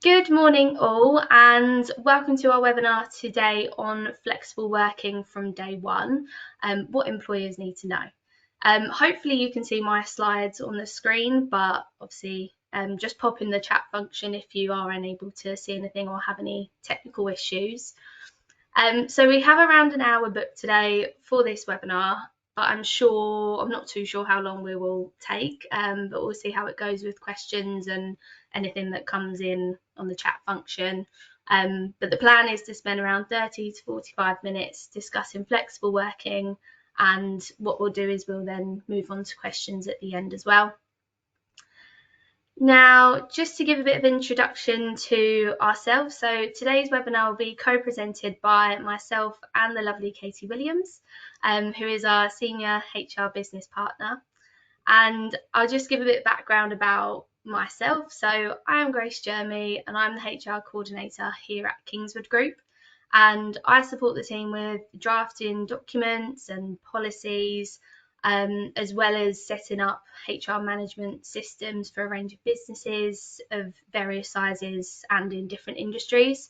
Good morning all, and welcome to our webinar today on flexible working from day one, what employers need to know. Hopefully you can see my slides on the screen, but obviously just pop in the chat function if you are unable to see anything or have any technical issues. So we have around an hour booked today for this webinar, but I'm not too sure how long we will take, but we'll see how it goes with questions and anything that comes in on the chat function. But the plan is to spend around 30 to 45 minutes discussing flexible working, and what we'll do is we'll then move on to questions at the end as well. Now, just to give a bit of introduction to ourselves, so today's webinar will be co-presented by myself and the lovely Katie Williams, who is our Senior HR Business Partner. And I'll just give a bit of background about myself. So I am Grace Jeremy and I'm the HR Coordinator here at Kingswood Group. And I support the team with drafting documents and policies, as well as setting up HR management systems for a range of businesses of various sizes and in different industries.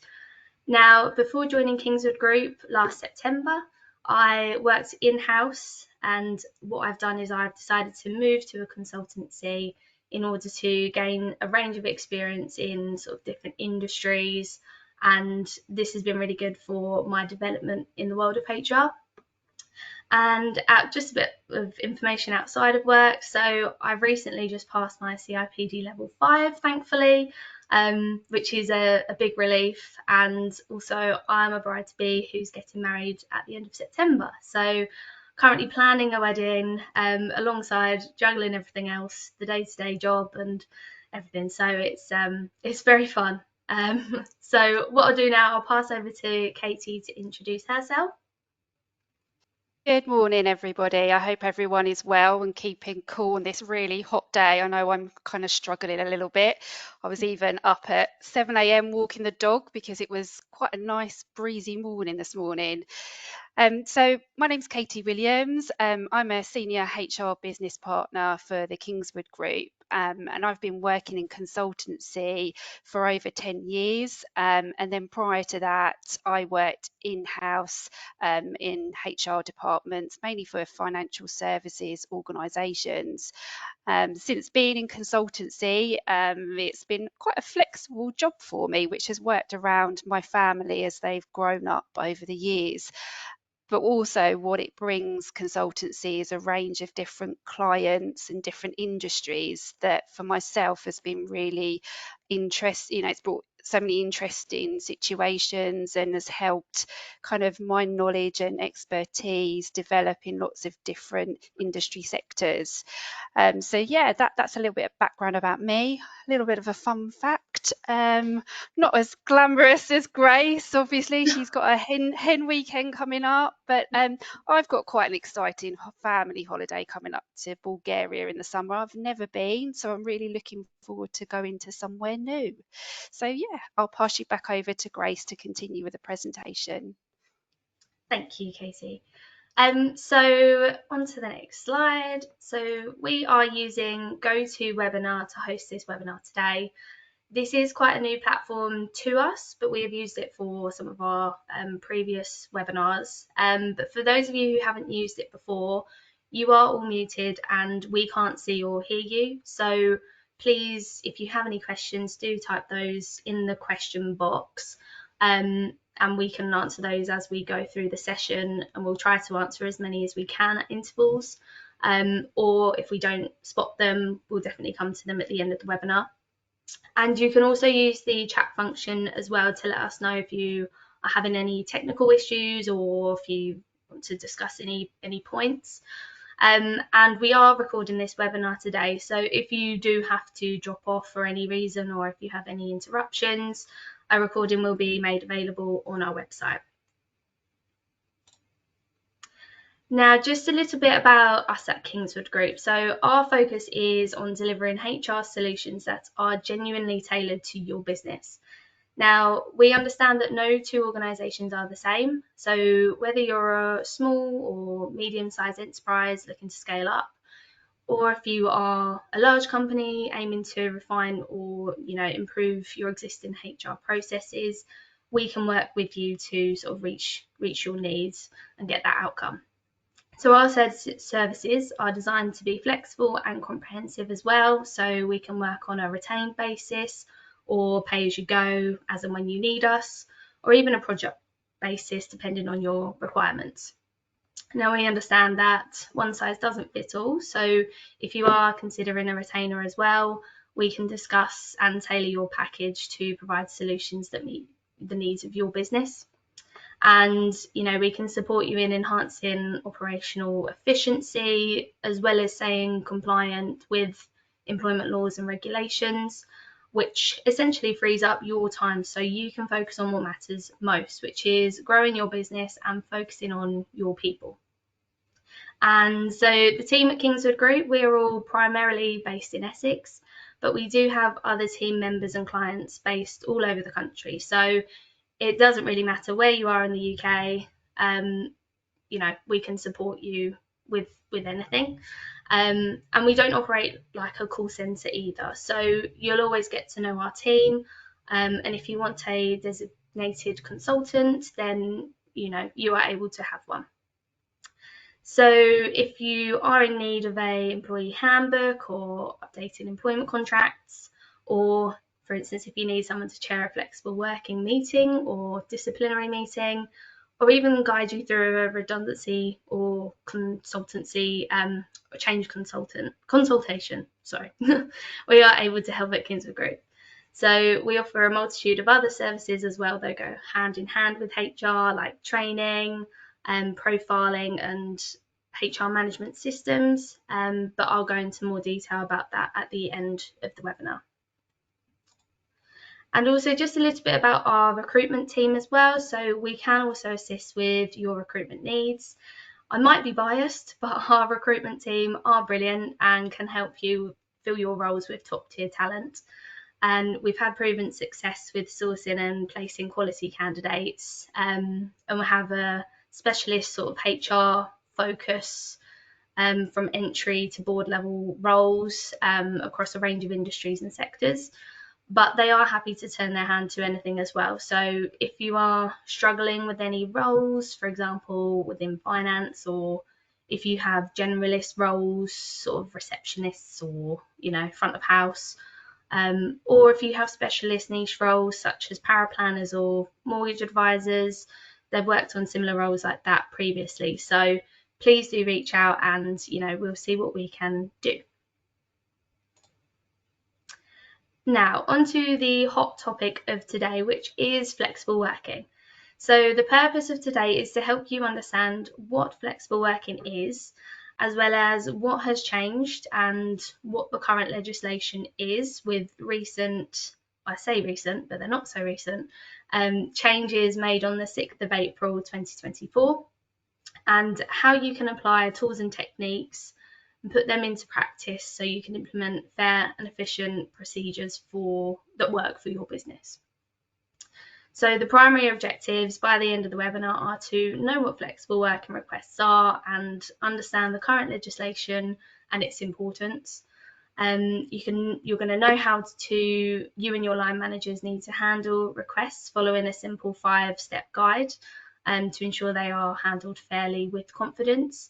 Now, before joining Kingswood Group last September, I worked in-house, and what I've done is I've decided to move to a consultancy in order to gain a range of experience in sort of different industries, and this has been really good for my development in the world of HR. And just a bit of information outside of work. So I've recently just passed my CIPD level 5, thankfully, which is a big relief. And also I'm a bride-to-be who's getting married at the end of September. So currently planning a wedding alongside juggling everything else, the day-to-day job and everything. So it's very fun. So what I'll do now, I'll pass over to Katie to introduce herself. Good morning, everybody. I hope everyone is well and keeping cool on this really hot day. I know I'm kind of struggling a little bit. I was even up at 7 a.m. walking the dog because it was quite a nice breezy morning this morning. So my name's Katie Williams. I'm a senior HR business partner for the Kingswood Group, and I've been working in consultancy for over 10 years. And then prior to that, I worked in-house in HR departments, mainly for financial services organisations. Since being in consultancy, it's been quite a flexible job for me, which has worked around my family as they've grown up over the years. But also what it brings consultancy is a range of different clients and different industries that for myself has been really interesting. It's brought so many interesting situations and has helped kind of my knowledge and expertise develop in lots of different industry sectors. So yeah, that's a little bit of background about me. A little bit of a fun fact. Not as glamorous as Grace, obviously. She's got a hen weekend coming up, but I've got quite an exciting family holiday coming up to Bulgaria in the summer. I've never been, so I'm really looking forward to going to somewhere new. So yeah, I'll pass you back over to Grace to continue with the presentation. Thank you, Katie. So on to the next slide. So we are using GoToWebinar to host this webinar today. This is quite a new platform to us, but we have used it for some of our previous webinars. But for those of you who haven't used it before, you are all muted and we can't see or hear you. So please, if you have any questions, do type those in the question box. And we can answer those as we go through the session, and we'll try to answer as many as we can at intervals. Or if we don't spot them, we'll definitely come to them at the end of the webinar. And you can also use the chat function as well to let us know if you are having any technical issues or if you want to discuss any points. And we are recording this webinar today, so if you do have to drop off for any reason or if you have any interruptions, a recording will be made available on our website. Now, just a little bit about us at Kingswood Group. So our focus is on delivering HR solutions that are genuinely tailored to your business. Now, we understand that no two organisations are the same. So whether you're a small or medium-sized enterprise looking to scale up, or if you are a large company aiming to refine or improve your existing HR processes, we can work with you to sort of reach your needs and get that outcome. So our services are designed to be flexible and comprehensive as well, so we can work on a retained basis or pay as you go as and when you need us, or even a project basis depending on your requirements. Now we understand that one size doesn't fit all, so if you are considering a retainer as well, we can discuss and tailor your package to provide solutions that meet the needs of your business. And we can support you in enhancing operational efficiency as well as staying compliant with employment laws and regulations, which essentially frees up your time so you can focus on what matters most, which is growing your business and focusing on your people. And so the team at Kingswood Group, we're all primarily based in Essex, but we do have other team members and clients based all over the country. So it doesn't really matter where you are in the UK. We can support you with anything. And we don't operate like a call centre either. So you'll always get to know our team. And if you want a designated consultant, then you are able to have one. So if you are in need of a employee handbook or updated employment contracts, or for instance, if you need someone to chair a flexible working meeting or disciplinary meeting, or even guide you through a redundancy or consultancy, change consultation, we are able to help at Kingswood Group. So we offer a multitude of other services as well that go hand in hand with HR, like training, profiling and HR management systems, but I'll go into more detail about that at the end of the webinar. And also just a little bit about our recruitment team as well. So we can also assist with your recruitment needs. I might be biased, but our recruitment team are brilliant and can help you fill your roles with top tier talent. And we've had proven success with sourcing and placing quality candidates. And we have a specialist sort of HR focus from entry to board level roles across a range of industries and sectors. But they are happy to turn their hand to anything as well. So if you are struggling with any roles, for example, within finance, or if you have generalist roles, sort of receptionists or, front of house, or if you have specialist niche roles such as power planners or mortgage advisors, they've worked on similar roles like that previously. So please do reach out and, we'll see what we can do. Now, onto the hot topic of today, which is flexible working. So the purpose of today is to help you understand what flexible working is, as well as what has changed and what the current legislation is with recent, I say recent, but they're not so recent, changes made on the 6th of April 2024, and how you can apply tools and techniques and put them into practice so you can implement fair and efficient procedures that work for your business. So the primary objectives by the end of the webinar are to know what flexible working requests are and understand the current legislation and its importance. You're going to know how you and your line managers need to handle requests following a simple 5-step guide to ensure they are handled fairly with confidence.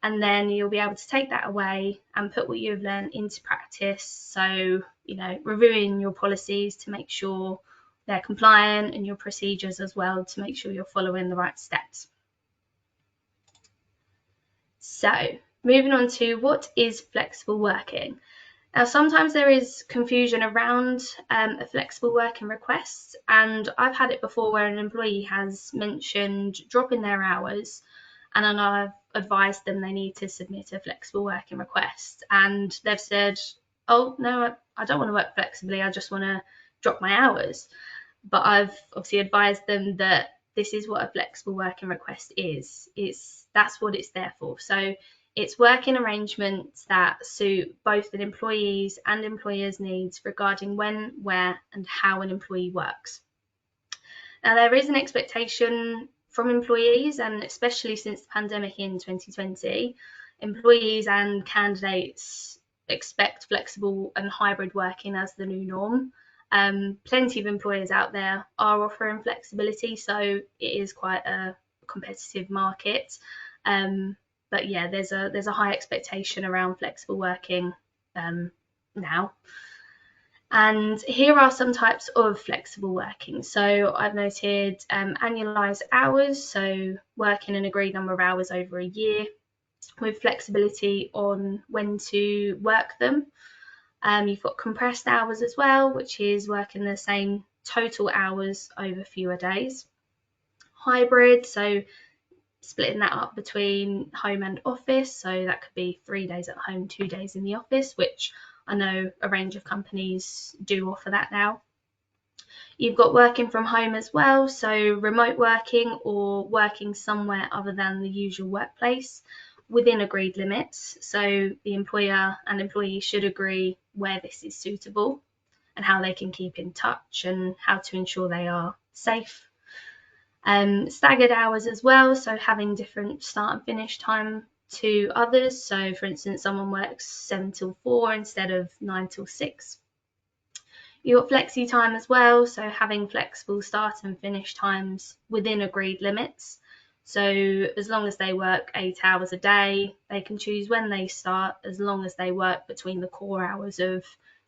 And then you'll be able to take that away and put what you've learned into practice. So, reviewing your policies to make sure they're compliant and your procedures as well to make sure you're following the right steps. So, moving on to what is flexible working. Now, sometimes there is confusion around a flexible working request, and I've had it before where an employee has mentioned dropping their hours, and then I've advised them they need to submit a flexible working request, and they've said, oh no, I don't want to work flexibly, I just want to drop my hours. But I've obviously advised them that this is what a flexible working request is. That's what it's there for. So it's working arrangements that suit both an employee's and employer's needs regarding when, where and how an employee works. Now, there is an expectation from employees, and especially since the pandemic in 2020, employees and candidates expect flexible and hybrid working as the new norm. Plenty of employers out there are offering flexibility, so it is quite a competitive market. But yeah, there's a high expectation around flexible working now. And here are some types of flexible working. So I've noted annualised hours, so working an agreed number of hours over a year with flexibility on when to work them. You've got compressed hours as well, which is working the same total hours over fewer days. Hybrid, so splitting that up between home and office. So that could be 3 days at home, 2 days in the office, which I know a range of companies do offer that now. You've got working from home as well, so remote working or working somewhere other than the usual workplace within agreed limits. So the employer and employee should agree where this is suitable and how they can keep in touch and how to ensure they are safe. Staggered hours as well, so having different start and finish time to others. So for instance, someone works 7 till 4 instead of 9 till 6. You've got flexi time as well, so having flexible start and finish times within agreed limits. So as long as they work 8 hours a day, they can choose when they start, as long as they work between the core hours of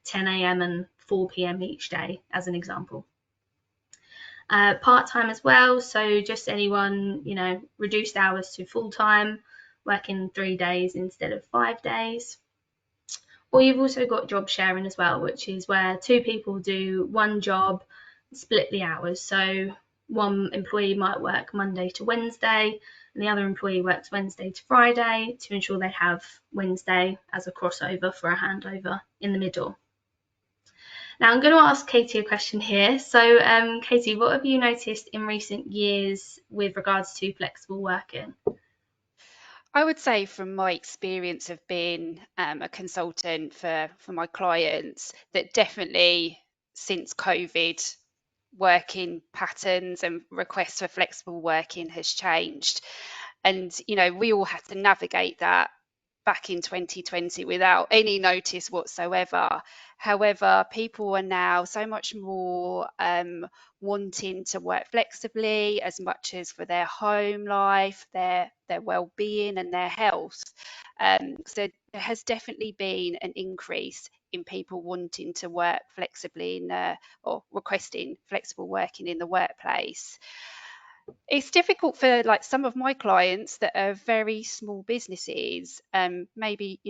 10 a.m. and 4 p.m. each day, as an example. Part-time as well, so just anyone, reduced hours to full-time, working 3 days instead of 5 days. Or you've also got job sharing as well, which is where two people do one job, split the hours. So one employee might work Monday to Wednesday, and the other employee works Wednesday to Friday to ensure they have Wednesday as a crossover for a handover in the middle. Now I'm going to ask Katie a question here. So Katie, what have you noticed in recent years with regards to flexible working? I would say from my experience of being a consultant for my clients, that definitely since COVID, working patterns and requests for flexible working has changed. And, we all had to navigate that back in 2020 without any notice whatsoever. However, people are now so much more wanting to work flexibly, as much as for their home life, their well-being and their health. So there has definitely been an increase in people wanting to work flexibly or requesting flexible working in the workplace. It's difficult for like some of my clients that are very small businesses, maybe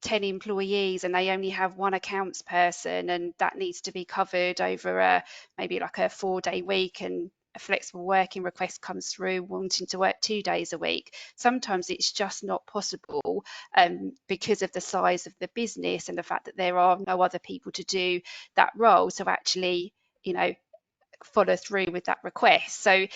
10 employees, and they only have one accounts person, and that needs to be covered over maybe like a 4-day week, and a flexible working request comes through wanting to work 2 days a week. Sometimes it's just not possible because of the size of the business and the fact that there are no other people to do that role, so actually follow through with that request. So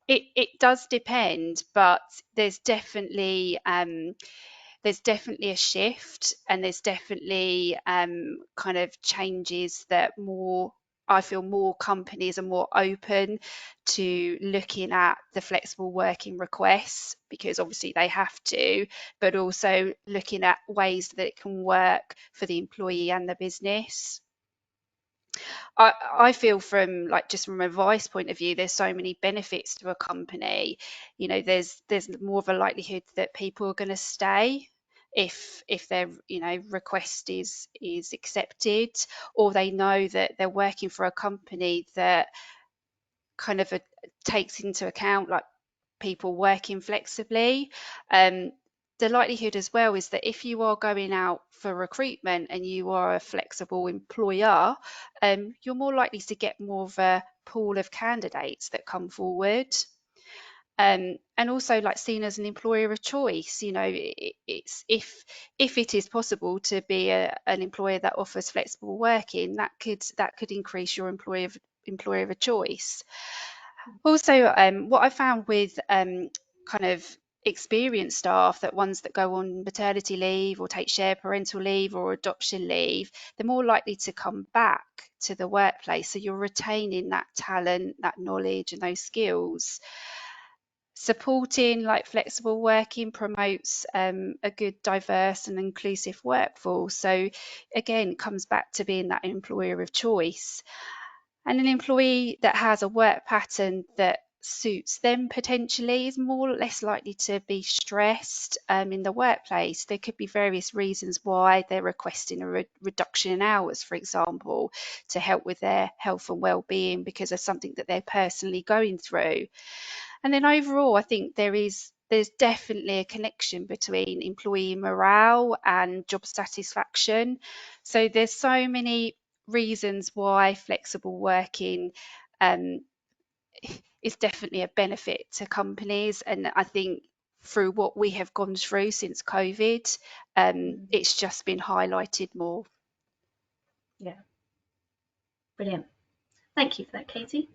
it does depend, but there's definitely a shift, and there's definitely kind of changes that I feel more companies are more open to looking at the flexible working requests, because obviously they have to, but also looking at ways that it can work for the employee and the business. I feel from just from a advice point of view, there's so many benefits to a company. There's more of a likelihood that people are going to stay if their request is accepted, or they know that they're working for a company that kind of takes into account people working flexibly. The likelihood as well is that if you are going out for recruitment and you are a flexible employer, you're more likely to get more of a pool of candidates that come forward. And also seen as an employer of choice. It's if it is possible to be an employer that offers flexible working, that could increase your employer of choice. Also, what I found with kind of experienced staff, that ones that go on maternity leave or take shared parental leave or adoption leave, they're more likely to come back to the workplace. So you're retaining that talent, that knowledge and those skills. Supporting like flexible working promotes a good, diverse and inclusive workforce. So again, it comes back to being that employer of choice. And an employee that has a work pattern that suits them potentially is more or less likely to be stressed in the workplace. There could be various reasons why they're requesting a reduction in hours, for example, to help with their health and well-being because of something that they're personally going through. And then overall, I think there's definitely a connection between employee morale and job satisfaction. So there's so many reasons why flexible working um, is definitely a benefit to companies. And I think through what we have gone through since COVID, it's just been highlighted more. Yeah, brilliant. Thank you for that, Katie.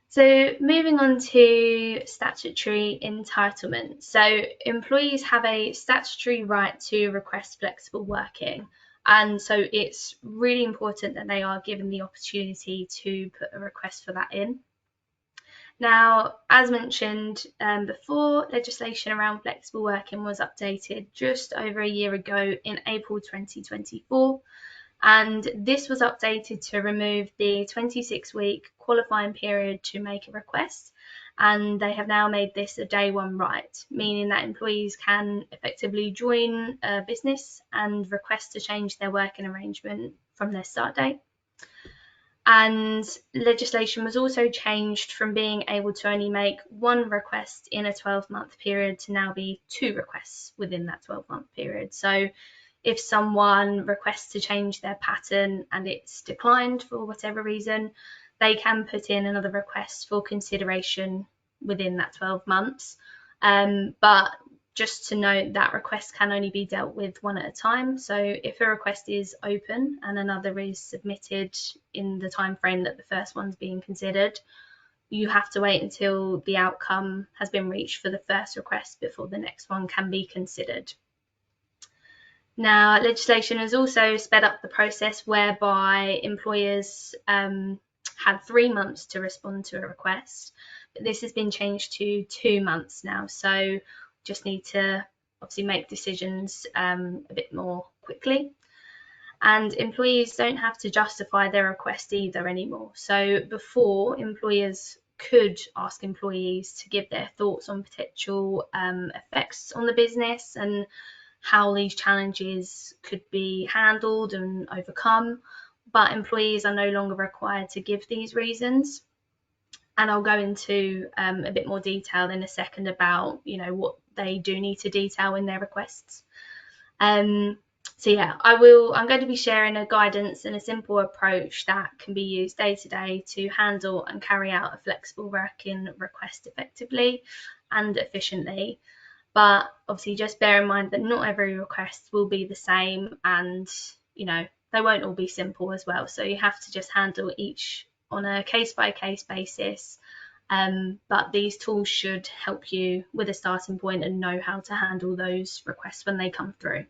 So moving on to statutory entitlement. So employees have a statutory right to request flexible working. And so it's really important that they are given the opportunity to put a request for that in. Now, as mentioned before, legislation around flexible working was updated just over a year ago in April 2024. And this was updated to remove the 26-week qualifying period to make a request. And they have now made this a day one right, meaning that employees can effectively join a business and request to change their working arrangement from their start date. And legislation was also changed from being able to only make one request in a 12-month period to now be two requests within that 12-month period. So if someone requests to change their pattern and it's declined for whatever reason, they can put in another request for consideration within that 12 months. But just to note that request can only be dealt with one at a time. So if a request is open and another is submitted in the time frame that the first one's being considered, you have to wait until the outcome has been reached for the first request before the next one can be considered. Now, legislation has also sped up the process whereby employers had 3 months to respond to a request, but this has been changed to 2 months now. So just need to obviously make decisions a bit more quickly. And employees don't have to justify their request either anymore. So before, employers could ask employees to give their thoughts on potential effects on the business and how these challenges could be handled and overcome, but employees are no longer required to give these reasons. And I'll go into a bit more detail in a second about, what they do need to detail in their requests. So yeah, I'm going to be sharing a guidance and a simple approach that can be used day to day to handle and carry out a flexible working request effectively and efficiently. But obviously just bear in mind that not every request will be the same, and they won't all be simple as well. So you have to just handle each on a case-by-case basis. But these tools should help you with a starting point and know how to handle those requests when they come through.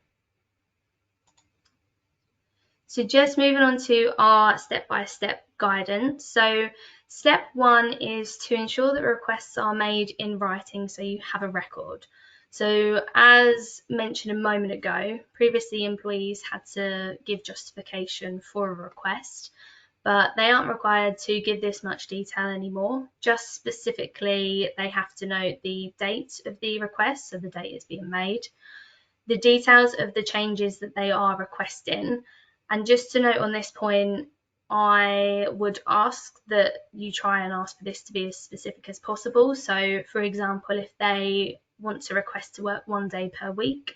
So just moving on to our step-by-step guidance. So step 1 is to ensure that requests are made in writing so you have a record. So as mentioned a moment ago, previously employees had to give justification for a request, but they aren't required to give this much detail anymore. Just specifically, they have to note the date of the request, so the date it's being made, the details of the changes that they are requesting. And just to note on this point, I would ask that you try and ask for this to be as specific as possible. So for example, if they want to request to work 1 day per week,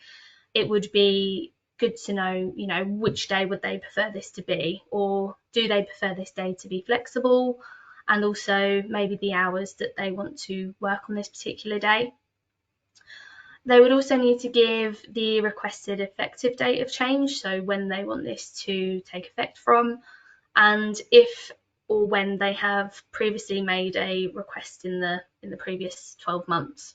it would be good to know, which day would they prefer this to be, or do they prefer this day to be flexible, and also maybe the hours that they want to work on this particular day. They would also need to give the requested effective date of change, so when they want this to take effect from, and if or when they have previously made a request in the previous 12 months.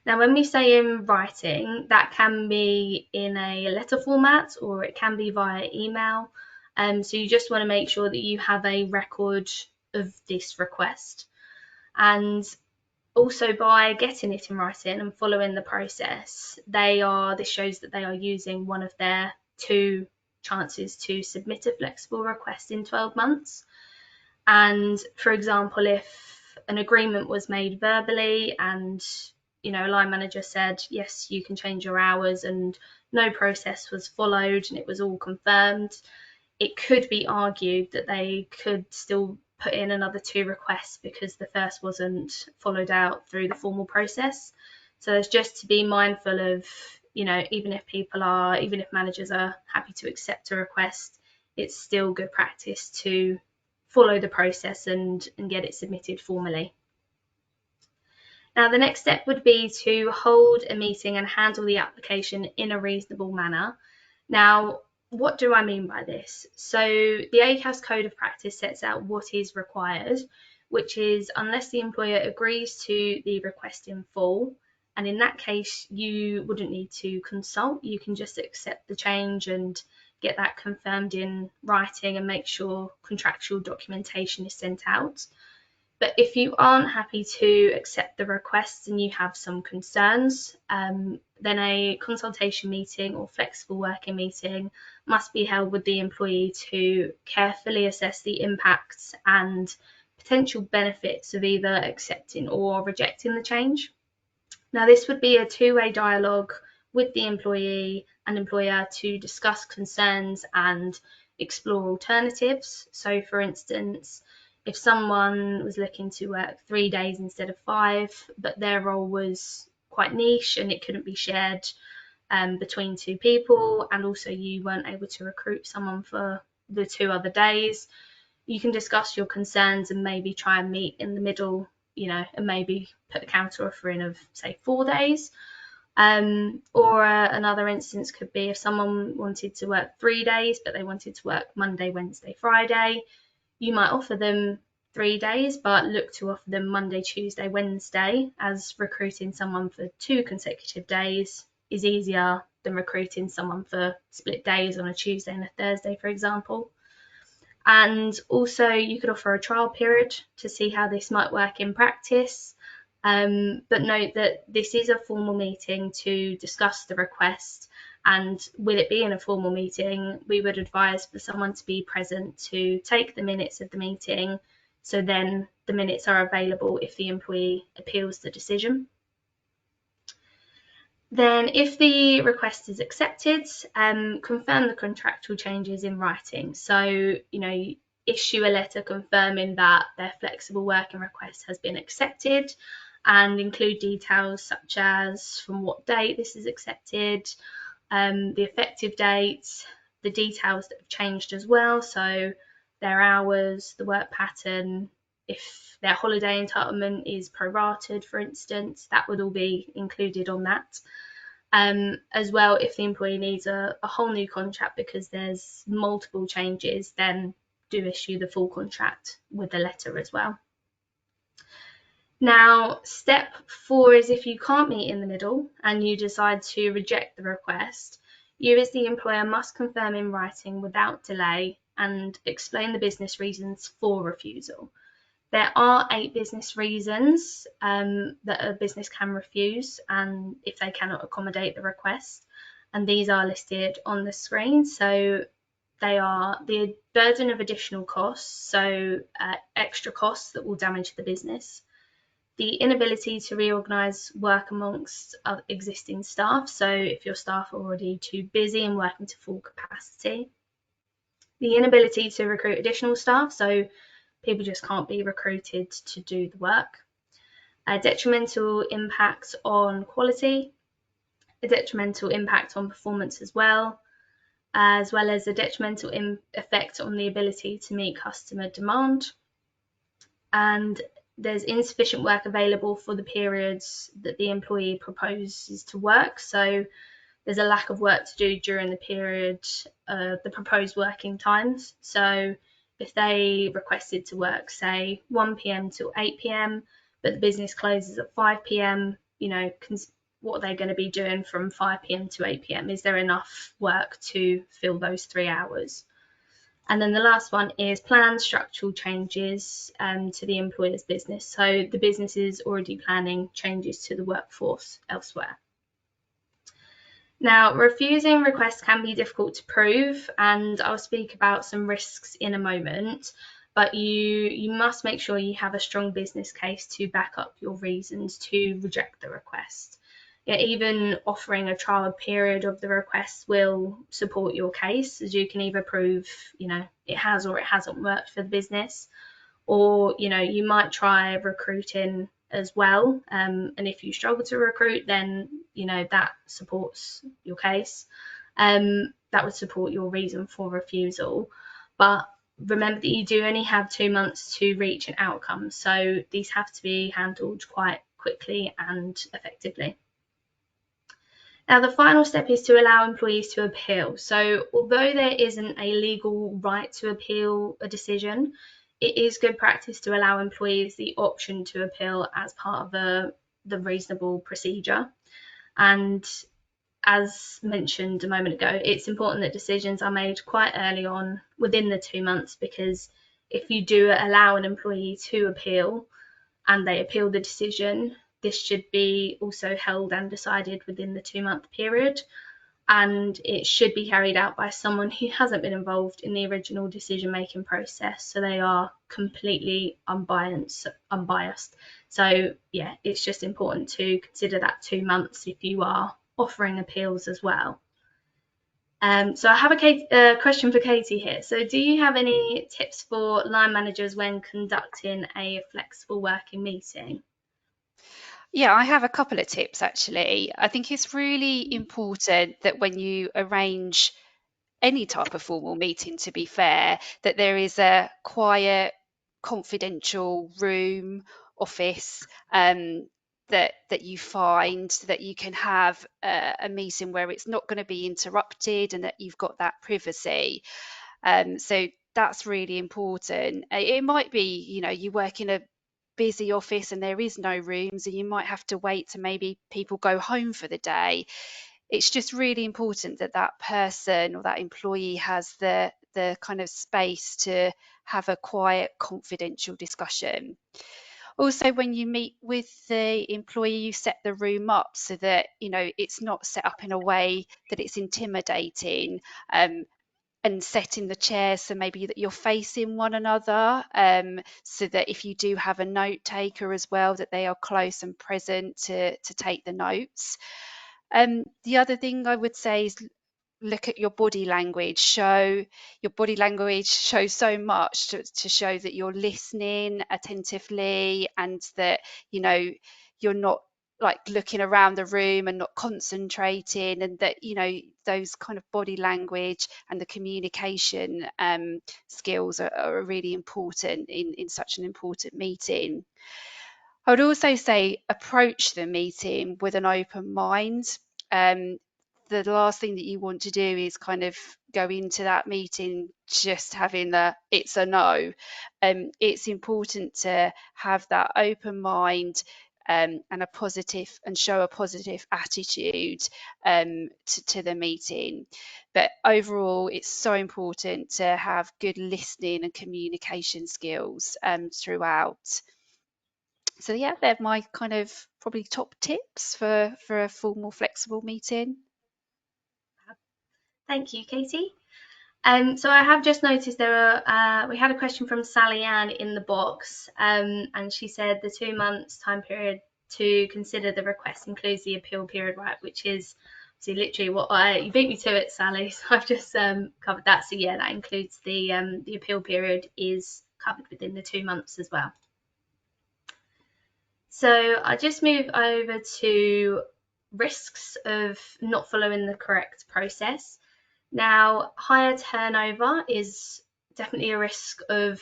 Now, when we say in writing, that can be in a letter format or it can be via email. So you just want to make sure that you have a record of this request. And Also, by getting it in writing and following the process, this shows that they are using one of their 2 chances to submit a flexible request in 12 months. And for example, if an agreement was made verbally and a line manager said, yes, you can change your hours, and no process was followed and it was all confirmed, it could be argued that they could still put in another 2 requests because the first wasn't followed out through the formal process. So there's just to be mindful of, even if managers are happy to accept a request, it's still good practice to follow the process and get it submitted formally. Now, the next step would be to hold a meeting and handle the application in a reasonable manner. Now, what do I mean by this? So the Acas Code of Practice sets out what is required, which is unless the employer agrees to the request in full, and in that case, you wouldn't need to consult. You can just accept the change and get that confirmed in writing and make sure contractual documentation is sent out. But if you aren't happy to accept the request and you have some concerns, then a consultation meeting or flexible working meeting must be held with the employee to carefully assess the impacts and potential benefits of either accepting or rejecting the change. Now, this would be a 2-way dialogue with the employee and employer to discuss concerns and explore alternatives. So, for instance, if someone was looking to work 3 days instead of 5, but their role was quite niche and it couldn't be shared between 2 people, and also you weren't able to recruit someone for the 2 other days, you can discuss your concerns and maybe try and meet in the middle, and maybe put a counter offer in of, say, 4 days. Or another instance could be if someone wanted to work 3 days, but they wanted to work Monday, Wednesday, Friday, you might offer them 3 days, but look to offer them Monday, Tuesday, Wednesday, as recruiting someone for 2 consecutive days is easier than recruiting someone for split days on a Tuesday and a Thursday, for example. And also you could offer a trial period to see how this might work in practice. But note that this is a formal meeting to discuss the request, and with it being a formal meeting, we would advise for someone to be present to take the minutes of the meeting, so then the minutes are available if the employee appeals the decision. Then if the request is accepted, confirm the contractual changes in writing. So, issue a letter confirming that their flexible working request has been accepted, and include details such as from what date this is accepted, the effective date, the details that have changed as well, so their hours, the work pattern, if their holiday entitlement is prorated, for instance, that would all be included on that. As well, if the employee needs a whole new contract because there's multiple changes, then do issue the full contract with the letter as well. Now, step 4 is if you can't meet in the middle and you decide to reject the request, you as the employer must confirm in writing without delay and explain the business reasons for refusal. There are 8 business reasons that a business can refuse, and if they cannot accommodate the request, and these are listed on the screen. So they are the burden of additional costs, so extra costs that will damage the business, the inability to reorganise work amongst existing staff, so if your staff are already too busy and working to full capacity, the inability to recruit additional staff, so people just can't be recruited to do the work, a detrimental impact on quality, a detrimental impact on performance as well as a detrimental effect on the ability to meet customer demand, and there's insufficient work available for the periods that the employee proposes to work. So there's a lack of work to do during the period, the proposed working times. So if they requested to work, say, 1 p.m. till 8 p.m, but the business closes at 5 p.m, what are they going to be doing from 5 p.m. to 8 p.m? Is there enough work to fill those 3 hours? And then the last one is plan structural changes to the employer's business. So the business is already planning changes to the workforce elsewhere. Now, refusing requests can be difficult to prove, and I'll speak about some risks in a moment, but you must make sure you have a strong business case to back up your reasons to reject the request. Yeah, even offering a trial period of the request will support your case, as you can either prove, it has or it hasn't worked for the business, or you might try recruiting as well, and if you struggle to recruit, then that supports your case. That would support your reason for refusal, but remember that you do only have 2 months to reach an outcome, so these have to be handled quite quickly and effectively. Now, the final step is to allow employees to appeal. So although there isn't a legal right to appeal a decision, it is good practice to allow employees the option to appeal as part of the reasonable procedure. And as mentioned a moment ago, it's important that decisions are made quite early on within the 2 months, because if you do allow an employee to appeal and they appeal the decision, this should be also held and decided within the 2-month period, and it should be carried out by someone who hasn't been involved in the original decision-making process, so they are completely unbiased. So yeah, it's just important to consider that 2 months if you are offering appeals as well. So I have a question for Katie here. So do you have any tips for line managers when conducting a flexible working meeting? Yeah, I have a couple of tips actually. I think it's really important that when you arrange any type of formal meeting, to be fair, that there is a quiet, confidential room, office, that you find that you can have a meeting where it's not going to be interrupted and that you've got that privacy. So that's really important. It might be, you work in a busy office and there is no rooms, and you might have to wait to maybe people go home for the day. It's just really important that that person or that employee has the kind of space to have a quiet, confidential discussion. Also, when you meet with the employee, you set the room up so that it's not set up in a way that it's intimidating. And setting the chairs so maybe that you're facing one another, so that if you do have a note taker as well, that they are close and present to take the notes. The other thing I would say is look at your body language. Your body language shows so much to show that you're listening attentively, and that you're not like looking around the room and not concentrating, and that those kind of body language and the communication skills are really important in such an important meeting. I would also say approach the meeting with an open mind. The last thing that you want to do is kind of go into that meeting just having it's a no. It's important to have that open mind, and show a positive attitude to the meeting. But overall, it's so important to have good listening and communication skills throughout. So yeah, they're my kind of probably top tips for a formal flexible meeting. Thank you, Katie. So I have just noticed we had a question from Sally Ann in the box, and she said the 2 months time period to consider the request includes the appeal period, right? Which is literally you beat me to it, Sally. So I've just covered that. So yeah, that includes the appeal period is covered within the 2 months as well. So I just move over to risks of not following the correct process. Now, higher turnover is definitely a risk of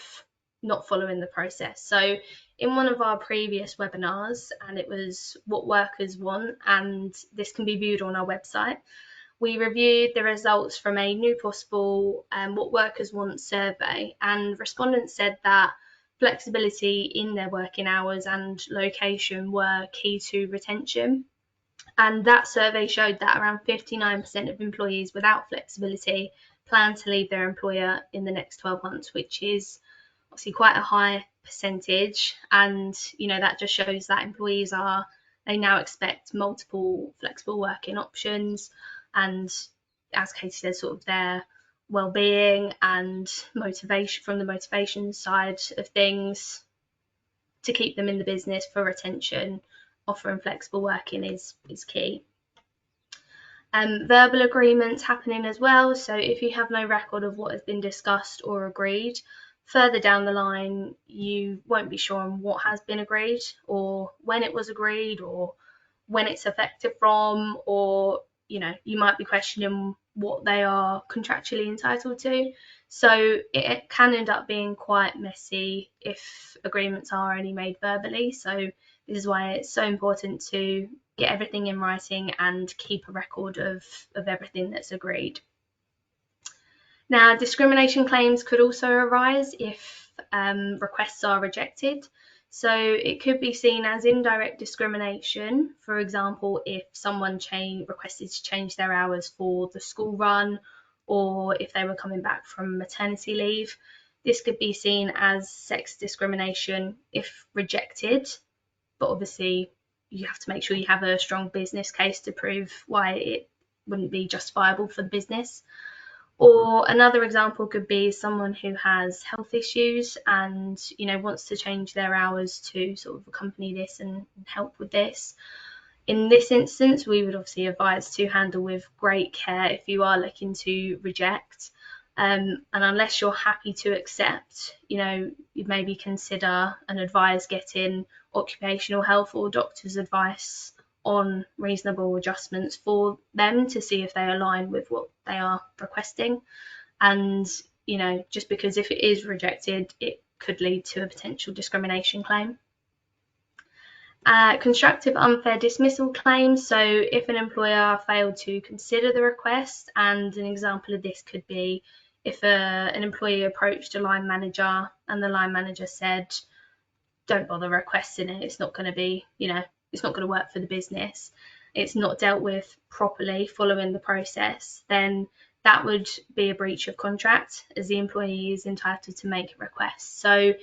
not following the process. So in one of our previous webinars, and it was what workers want, and this can be viewed on our website, we reviewed the results from a new possible what workers want survey, and respondents said that flexibility in their working hours and location were key to retention. And that survey showed that around 59% of employees without flexibility plan to leave their employer in the next 12 months, which is obviously quite a high percentage. And that just shows that employees they now expect multiple flexible working options, and as Katie said, sort of their well-being and motivation, from the motivation side of things, to keep them in the business for retention, offering flexible working is key. Verbal agreements happening as well. So if you have no record of what has been discussed or agreed, further down the line, you won't be sure on what has been agreed, or when it was agreed, or when it's effective from, or you might be questioning what they are contractually entitled to. So it can end up being quite messy if agreements are only made verbally. So this is why it's so important to get everything in writing and keep a record of everything that's agreed. Now, discrimination claims could also arise if requests are rejected. So it could be seen as indirect discrimination. For example, if someone requested to change their hours for the school run, or if they were coming back from maternity leave. This could be seen as sex discrimination if rejected, but obviously you have to make sure you have a strong business case to prove why it wouldn't be justifiable for the business. Or another example could be someone who has health issues and wants to change their hours to sort of accompany this and help with this. In this instance, we would obviously advise to handle with great care if you are looking to reject. And unless you're happy to accept, you'd maybe consider and advise getting occupational health or doctor's advice on reasonable adjustments for them to see if they align with what they are requesting. And, just because if it is rejected, it could lead to a potential discrimination claim. Constructive unfair dismissal claims. So if an employer failed to consider the request, and an example of this could be if an employee approached a line manager and the line manager said, don't bother requesting it, it's not going to be, it's not going to work for the business, it's not dealt with properly following the process, then that would be a breach of contract, as the employee is entitled to make a request. So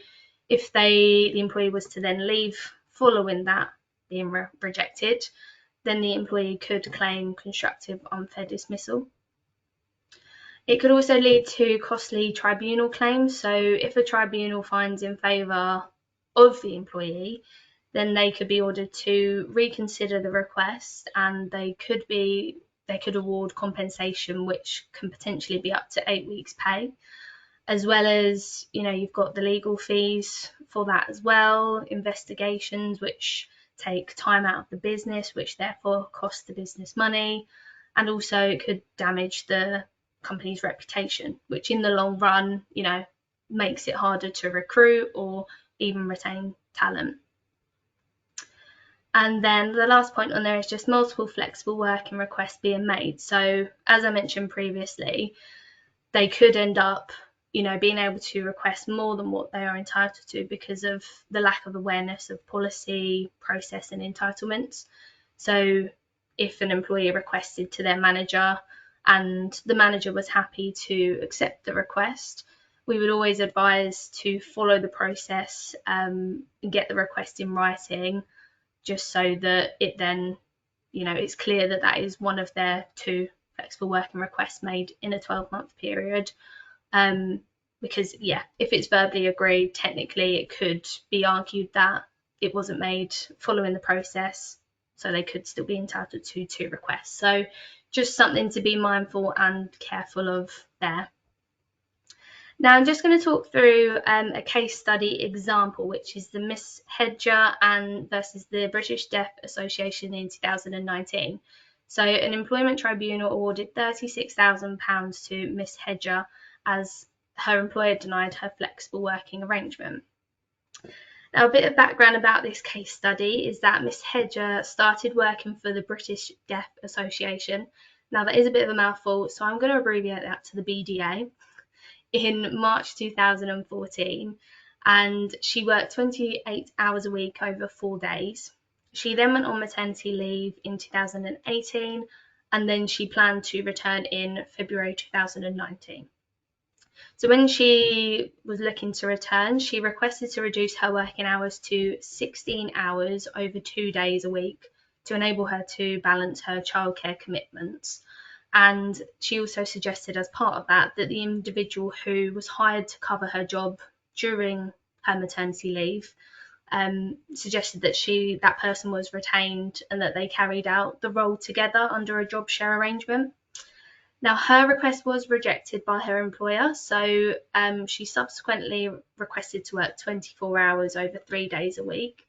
if the employee was to then leave following that being rejected, then the employee could claim constructive unfair dismissal. It could also lead to costly tribunal claims. So if a tribunal finds in favour of the employee, then they could be ordered to reconsider the request, and they could award compensation, which can potentially be up to 8 weeks' pay. As well as, you've got the legal fees for that as well, investigations which take time out of the business, which therefore cost the business money, and also it could damage the company's reputation, which in the long run, makes it harder to recruit or even retain talent. And then the last point on there is just multiple flexible working requests being made. So as I mentioned previously, they could end up being able to request more than what they are entitled to because of the lack of awareness of policy, process and entitlements. So if an employee requested to their manager and the manager was happy to accept the request, we would always advise to follow the process and get the request in writing, just so that it then, it's clear that that is one of their 2 flexible working requests made in a 12-month period. Because if it's verbally agreed, technically it could be argued that it wasn't made following the process, so they could still be entitled to 2 requests. So just something to be mindful and careful of there. Now I'm just going to talk through a case study example, which is the Miss Hedger versus the British Deaf Association in 2019. So an employment tribunal awarded £36,000 to Miss Hedger as her employer denied her flexible working arrangement. Now, a bit of background about this case study is that Miss Hedger started working for the British Deaf Association. Now, that is a bit of a mouthful, so I'm going to abbreviate that to the BDA in March 2014, and she worked 28 hours a week over 4 days. She then went on maternity leave in 2018 and then she planned to return in February 2019. So when she was looking to return, she requested to reduce her working hours to 16 hours over 2 days a week to enable her to balance her childcare commitments. And she also suggested, as part of that, that the individual who was hired to cover her job during her maternity leave suggested that that person was retained and that they carried out the role together under a job share arrangement. Now, her request was rejected by her employer, so she subsequently requested to work 24 hours over 3 days a week.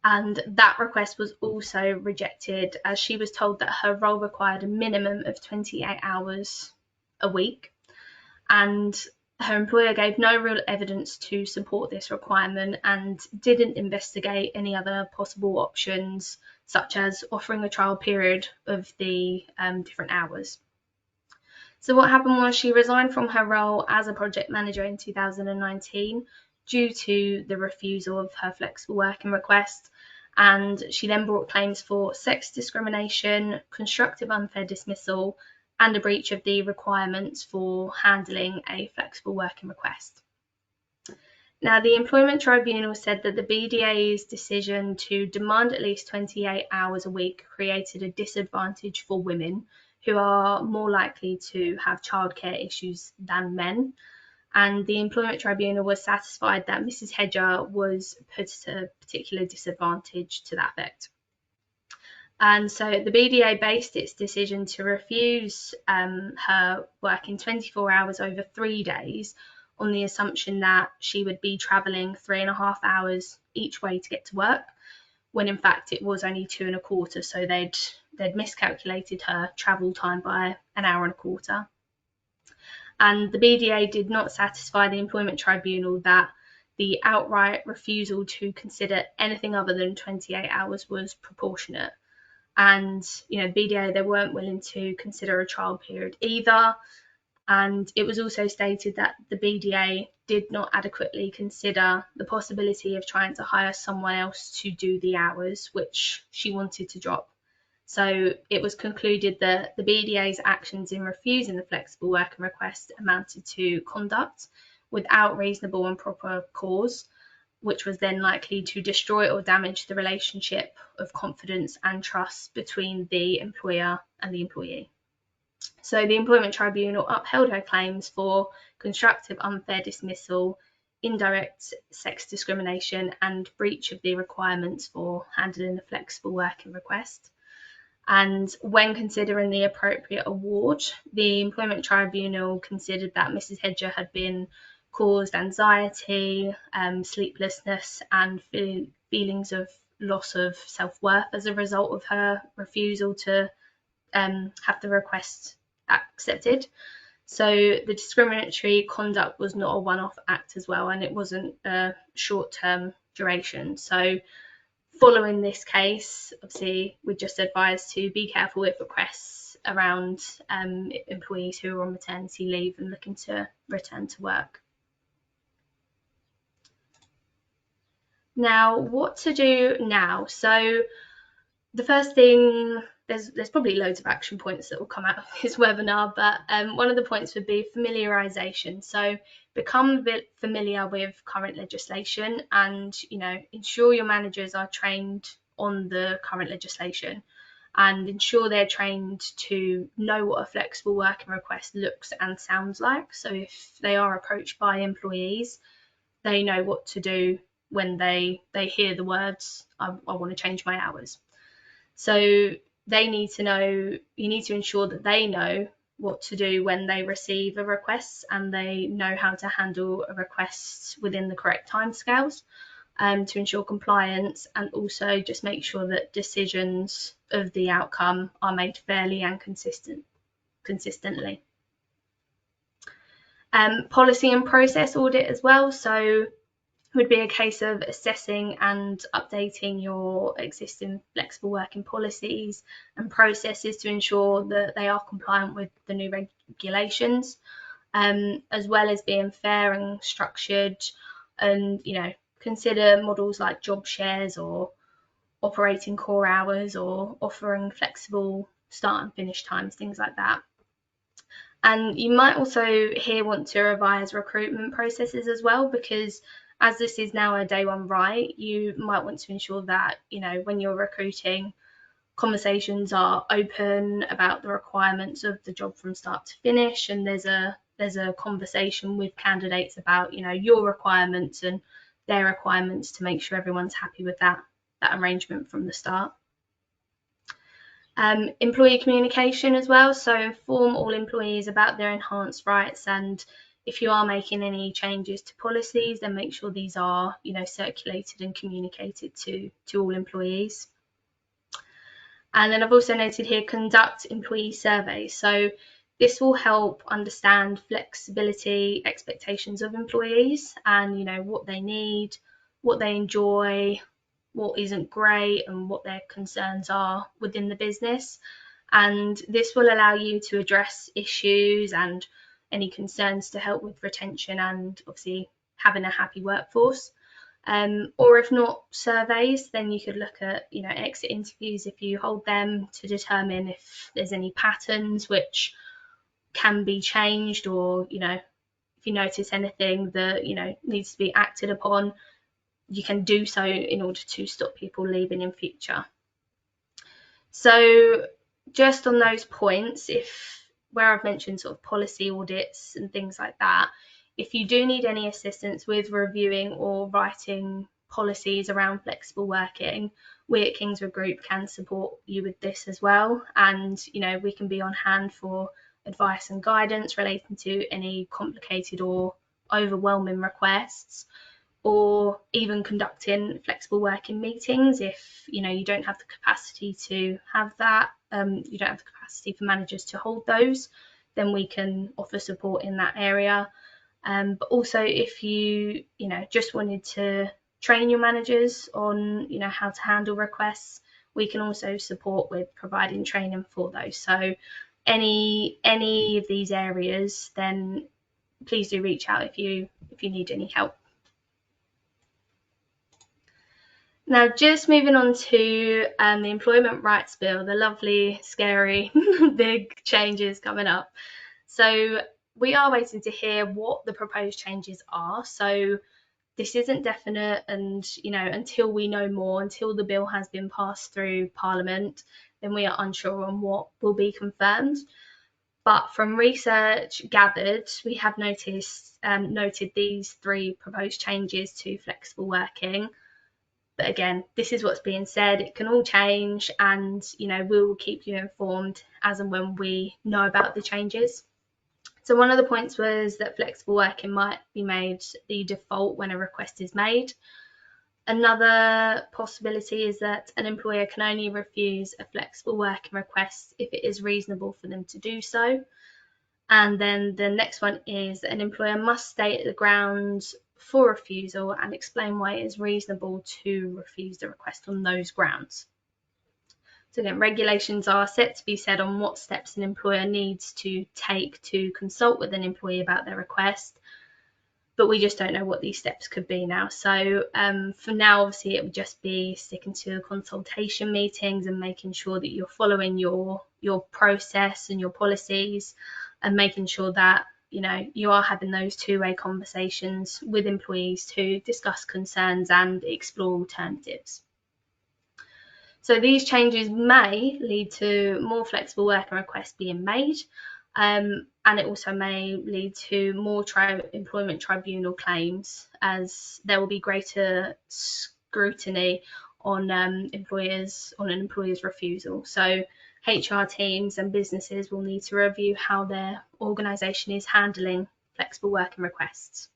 And that request was also rejected, as she was told that her role required a minimum of 28 hours a week. And her employer gave no real evidence to support this requirement and didn't investigate any other possible options, such as offering a trial period of the different hours. So what happened was she resigned from her role as a project manager in 2019 due to the refusal of her flexible working request, and she then brought claims for sex discrimination, constructive unfair dismissal, and a breach of the requirements for handling a flexible working request. Now, the Employment Tribunal said that the BDA's decision to demand at least 28 hours a week created a disadvantage for women, who are more likely to have childcare issues than men. And the Employment Tribunal was satisfied that Mrs. Hedger was put at a particular disadvantage to that effect. And so the BDA based its decision to refuse her working 24 hours over 3 days on the assumption that she would be travelling 3.5 hours each way to get to work, when in fact it was only 2.25, so they'd miscalculated her travel time by 1.25 hours. And the BDA did not satisfy the Employment Tribunal that the outright refusal to consider anything other than 28 hours was proportionate. And, BDA, they weren't willing to consider a trial period either. And it was also stated that the BDA did not adequately consider the possibility of trying to hire someone else to do the hours, which she wanted to drop. So it was concluded that the BDA's actions in refusing the flexible working request amounted to conduct without reasonable and proper cause, which was then likely to destroy or damage the relationship of confidence and trust between the employer and the employee. So the Employment Tribunal upheld her claims for constructive unfair dismissal, indirect sex discrimination, and breach of the requirements for handling a flexible working request. And when considering the appropriate award, the Employment Tribunal considered that Mrs. Hedger had been caused anxiety, sleeplessness, and feelings of loss of self-worth as a result of her refusal to have the request accepted. So the discriminatory conduct was not a one-off act as well, and it wasn't a short-term duration. So following this case, obviously, we just advise to be careful with requests around employees who are on maternity leave and looking to return to work. Now, what to do now? So the first thing, there's probably loads of action points that will come out of this webinar, but one of the points would be familiarisation. So become familiar with current legislation and, ensure your managers are trained on the current legislation and ensure they're trained to know what a flexible working request looks and sounds like. So if they are approached by employees, they know what to do when they hear the words, I want to change my hours. So they need to know, you need to ensure that they know what to do when they receive a request and they know how to handle a request within the correct timescales to ensure compliance, and also just make sure that decisions of the outcome are made fairly and consistently. Policy and process audit as well. So would be a case of assessing and updating your existing flexible working policies and processes to ensure that they are compliant with the new regulations, as well as being fair and structured, and consider models like job shares or operating core hours or offering flexible start and finish times, things like that. And you might also here want to revise recruitment processes as well, because as this is now a day one right, you might want to ensure that, when you're recruiting, conversations are open about the requirements of the job from start to finish, and there's a conversation with candidates about, your requirements and their requirements to make sure everyone's happy with that arrangement from the start. Employee communication as well, so inform all employees about their enhanced rights, and if you are making any changes to policies, then make sure these are, circulated and communicated to all employees. And then I've also noted here, conduct employee surveys. So this will help understand flexibility expectations of employees and, what they need, what they enjoy, what isn't great, and what their concerns are within the business. And this will allow you to address issues and any concerns to help with retention and obviously having a happy workforce. Or if not surveys, then you could look at, exit interviews if you hold them, to determine if there's any patterns which can be changed, or, if you notice anything that, needs to be acted upon, you can do so in order to stop people leaving in future. So just on those points, where I've mentioned sort of policy audits and things like that, if you do need any assistance with reviewing or writing policies around flexible working, we at Kingswood Group can support you with this as well. And, we can be on hand for advice and guidance relating to any complicated or overwhelming requests, or even conducting flexible working meetings if, you don't have the capacity to have that, you don't have the capacity for managers to hold those, then we can offer support in that area. But also if you, just wanted to train your managers on, how to handle requests, we can also support with providing training for those. So any of these areas, then please do reach out if you need any help. Now, just moving on to the Employment Rights Bill, the lovely, scary, big changes coming up. So we are waiting to hear what the proposed changes are. So this isn't definite, and, until we know more, until the bill has been passed through Parliament, then we are unsure on what will be confirmed. But from research gathered, we have noted these 3 proposed changes to flexible working. But again, this is what's being said. It can all change, and, we will keep you informed as and when we know about the changes. So one of the points was that flexible working might be made the default when a request is made. Another possibility is that an employer can only refuse a flexible working request if it is reasonable for them to do so. And then the next one is that an employer must state the grounds for refusal and explain why it is reasonable to refuse the request on those grounds. So again, regulations are set to be set on what steps an employer needs to take to consult with an employee about their request, but we just don't know what these steps could be now. So for now, obviously, it would just be sticking to consultation meetings and making sure that you're following your process and your policies, and making sure that, you are having those two-way conversations with employees to discuss concerns and explore alternatives. So these changes may lead to more flexible working requests being made, and it also may lead to more employment tribunal claims, as there will be greater scrutiny on an employer's refusal. So HR teams and businesses will need to review how their organisation is handling flexible working requests.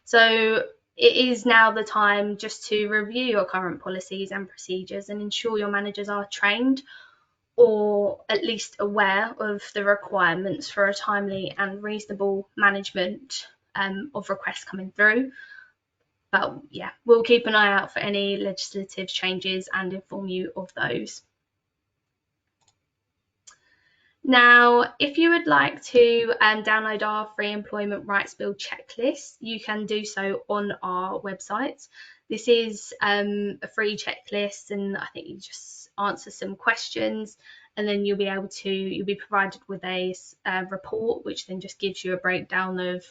So it is now the time just to review your current policies and procedures and ensure your managers are trained, or at least aware of the requirements for a timely and reasonable management of requests coming through. But yeah, we'll keep an eye out for any legislative changes and inform you of those. Now, if you would like to download our free Employment Rights Bill checklist, you can do so on our website. This is a free checklist, and I think you just answer some questions, and then you'll be provided with a report, which then just gives you a breakdown of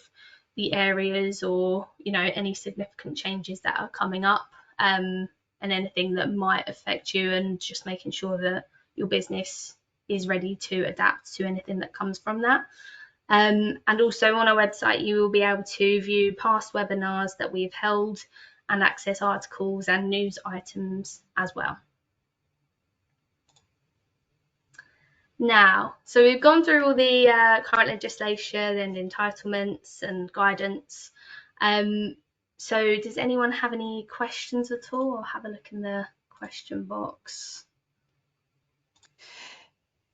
the areas, or any significant changes that are coming up, and anything that might affect you, and just making sure that your business is ready to adapt to anything that comes from that. And also on our website, you will be able to view past webinars that we've held and access articles and news items as well. Now, so we've gone through all the current legislation and entitlements and guidance. So does anyone have any questions at all? I'll have a look in the question box.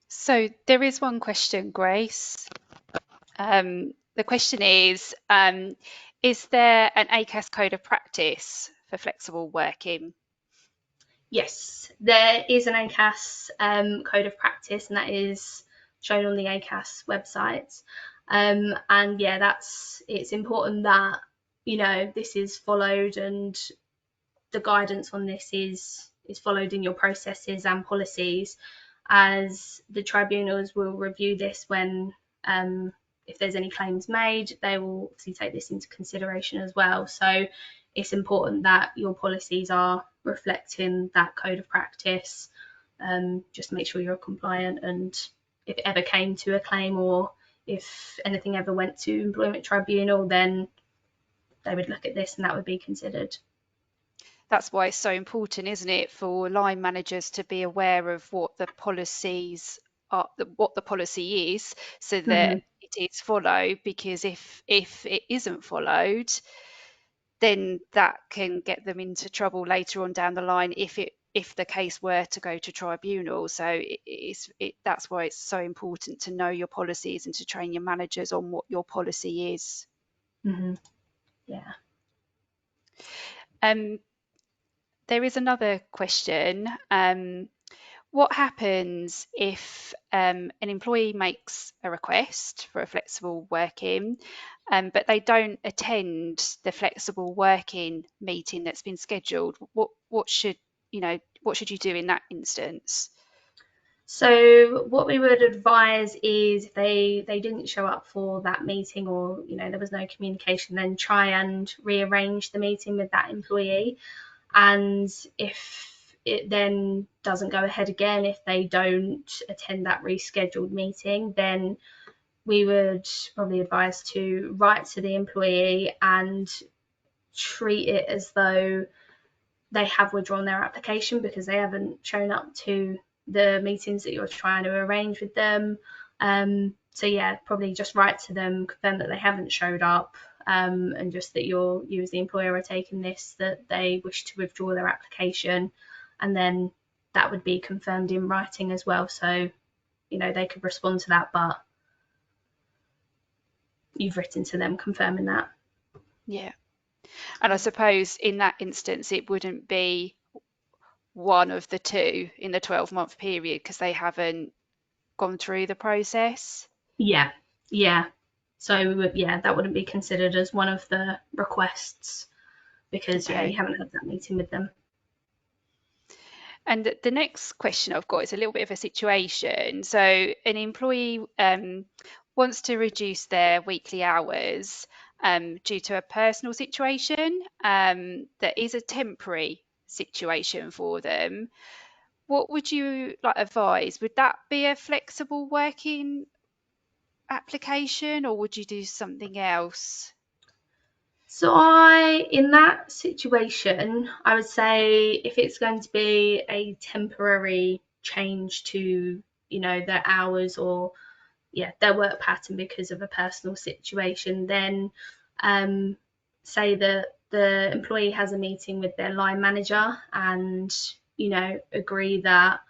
So there is one question, Grace. The question is there an Acas Code of Practice for flexible working? Yes, there is an Acas Code of Practice, and that is shown on the Acas website. And yeah, it's important that this is followed, and the guidance on this is followed in your processes and policies, as the tribunals will review this when if there's any claims made, they will obviously take this into consideration as well. So it's important that your policies are reflecting that code of practice. Just make sure you're compliant, and if it ever came to a claim, or if anything ever went to employment tribunal, then they would look at this and that would be considered. That's why it's so important, isn't it, for line managers to be aware of what the policies are, what the policy is, so that it is followed. Because if it isn't followed, then that can get them into trouble later on down the line if the case were to go to tribunal. So that's why it's so important to know your policies and to train your managers on what your policy is. Yeah. There is another question. What happens if an employee makes a request for a flexible working, but they don't attend the flexible working meeting that's been scheduled? What should you do in that instance? So what we would advise is, if they didn't show up for that meeting, or there was no communication, then try and rearrange the meeting with that employee. And if it then doesn't go ahead again, if they don't attend that rescheduled meeting, then we would probably advise to write to the employee and treat it as though they have withdrawn their application because they haven't shown up to the meetings that you're trying to arrange with them. So yeah, probably just write to them, confirm that they haven't showed up, and just that you as the employer are taking this, that they wish to withdraw their application, and then that would be confirmed in writing as well. So they could respond to that, but you've written to them confirming that. Yeah. And I suppose in that instance, it wouldn't be one of the two in the 12-month period because they haven't gone through the process. Yeah. So that wouldn't be considered as one of the requests, because you haven't had that meeting with them. And the next question I've got is a little bit of a situation. So an employee wants to reduce their weekly hours due to a personal situation that is a temporary situation for them. What would you advise? Would that be a flexible working application, or would you do something else? So in that situation, I would say, if it's going to be a temporary change to, their hours, or their work pattern because of a personal situation, then say that the employee has a meeting with their line manager and, agree that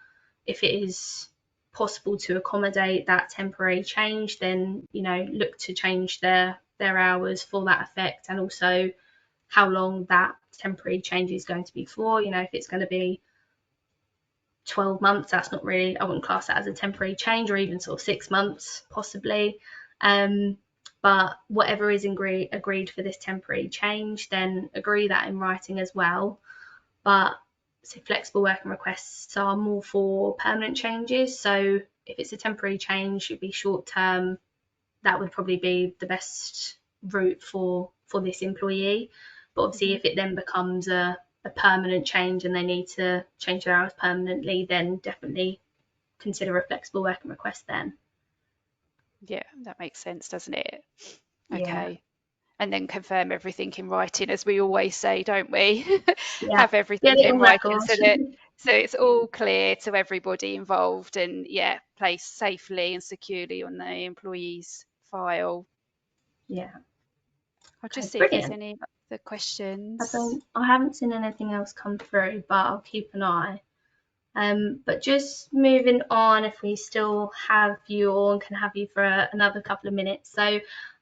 if it is possible to accommodate that temporary change, then, look to change their hours for that effect, and also how long that temporary change is going to be for. If it's going to be 12 months, that's not really, I wouldn't class that as a temporary change, or even sort of 6 months possibly. But whatever is agreed for this temporary change, then agree that in writing as well. But so flexible working requests are more for permanent changes. So if it's a temporary change, it'd be short term. That would probably be the best route for this employee. But obviously, if it then becomes a permanent change and they need to change their hours permanently, then definitely consider a flexible working request then. Yeah, that makes sense, doesn't it? Yeah. Okay. And then confirm everything in writing, as we always say, don't we? Yeah. Have everything Get it in on writing record. so it's all clear to everybody involved, and yeah, placed safely and securely on the employee's file. Yeah. I'll Okay, just see if there's brilliant. any other questions. I haven't seen anything else come through, but I'll keep an eye. But just moving on, if we still have you all and can have you for another couple of minutes. So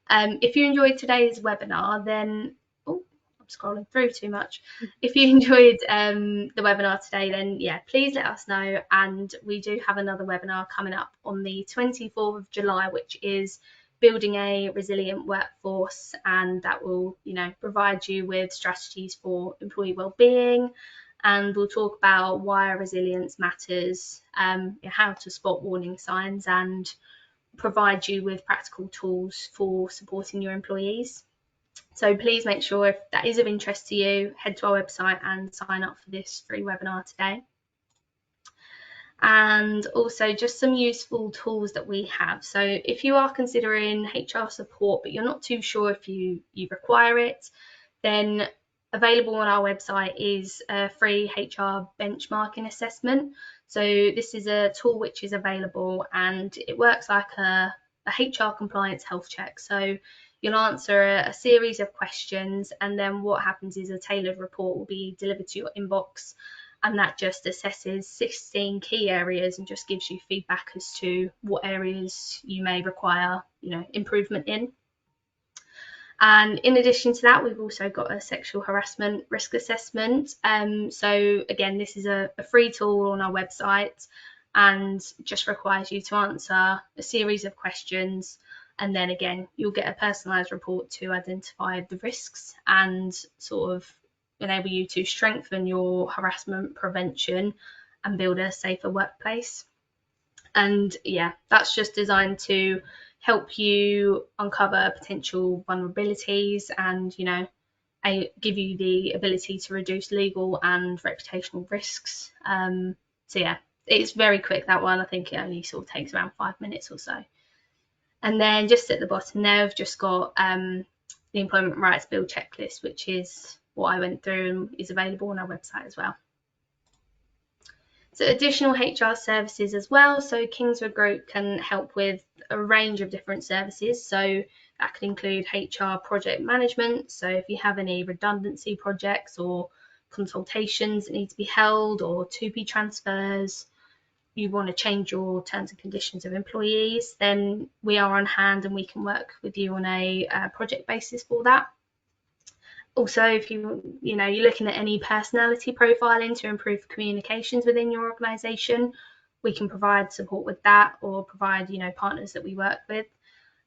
if you enjoyed today's webinar, then, oh, I'm scrolling through too much. If you enjoyed the webinar today, then yeah, please let us know. And we do have another webinar coming up on the 24th of July, which is building a resilient workforce, and that will, provide you with strategies for employee well-being, and we'll talk about why resilience matters, how to spot warning signs, and provide you with practical tools for supporting your employees. So please make sure, if that is of interest to you, head to our website and sign up for this free webinar today. And also just some useful tools that we have. So if you are considering HR support but you're not too sure if you require it, then available on our website is a free HR benchmarking assessment. So this is a tool which is available, and it works like a HR compliance health check. So you'll answer a series of questions, and then what happens is a tailored report will be delivered to your inbox, and that just assesses 16 key areas and just gives you feedback as to what areas you may require, improvement in. And in addition to that, we've also got a sexual harassment risk assessment. So again, this is a free tool on our website, and just requires you to answer a series of questions. And then again, you'll get a personalised report to identify the risks and sort of enable you to strengthen your harassment prevention and build a safer workplace. And yeah, that's just designed to help you uncover potential vulnerabilities and, give you the ability to reduce legal and reputational risks. So yeah, it's very quick, that one. I think it only sort of takes around 5 minutes or so. And then just at the bottom there, I've just got the Employment Rights Bill checklist, which is what I went through and is available on our website as well. So additional HR services as well. So Kingswood Group can help with a range of different services. So that could include HR project management. So if you have any redundancy projects or consultations that need to be held, or 2P transfers, you want to change your terms and conditions of employees, then we are on hand and we can work with you on a project basis for that. Also, if you're looking at any personality profiling to improve communications within your organisation, we can provide support with that, or provide, partners that we work with.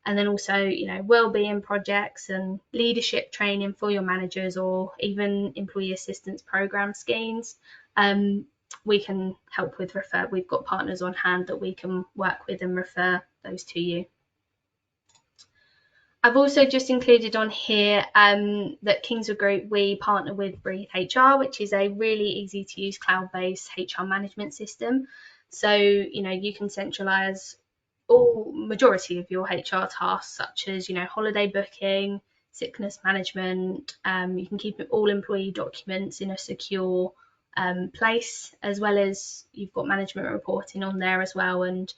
And then also, wellbeing projects and leadership training for your managers, or even employee assistance program schemes. We can help with refer. We've got partners on hand that we can work with and refer those to you. I've also just included on here that Kingswood Group, we partner with Breathe HR, which is a really easy to use cloud-based HR management system. So, you can centralize majority of your HR tasks, such as, holiday booking, sickness management. You can keep all employee documents in a secure place, as well as you've got management reporting on there as well, and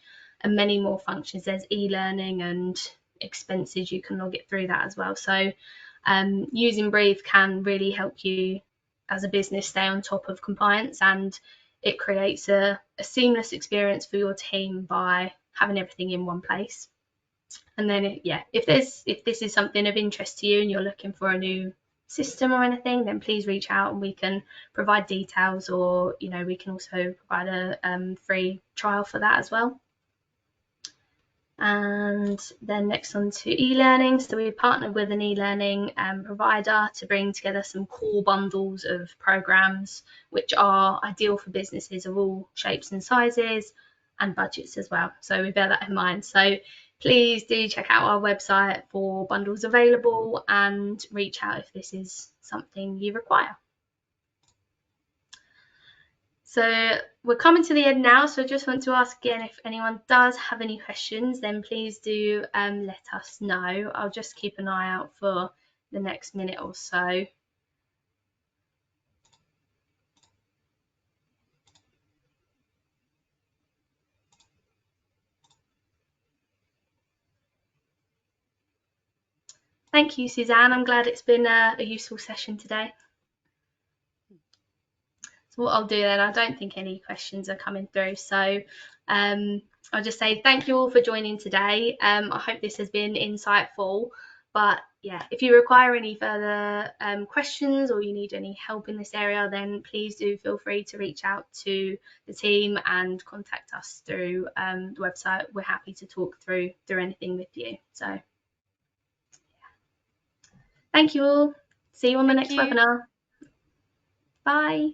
many more functions. There's e-learning and expenses, you can log it through that as well. So using Breathe can really help you as a business stay on top of compliance, and it creates a seamless experience for your team by having everything in one place. And then if this is something of interest to you and you're looking for a new system or anything, then please reach out and we can provide details, or we can also provide a free trial for that as well. And then next on to e-learning. So we partnered with an e-learning provider to bring together some core bundles of programs which are ideal for businesses of all shapes and sizes and budgets as well. So we bear that in mind. So please do check out our website for bundles available and reach out if this is something you require. So we're coming to the end now, so I just want to ask again, if anyone does have any questions, then please do let us know. I'll just keep an eye out for the next minute or so. Thank you, Suzanne. I'm glad it's been a useful session today. So what I'll do then, I don't think any questions are coming through, so I'll just say thank you all for joining today. I hope this has been insightful, but yeah, if you require any further questions or you need any help in this area, then please do feel free to reach out to the team and contact us through the website. We're happy to talk through anything with you. So yeah. Thank you all. See you on the next webinar. Bye.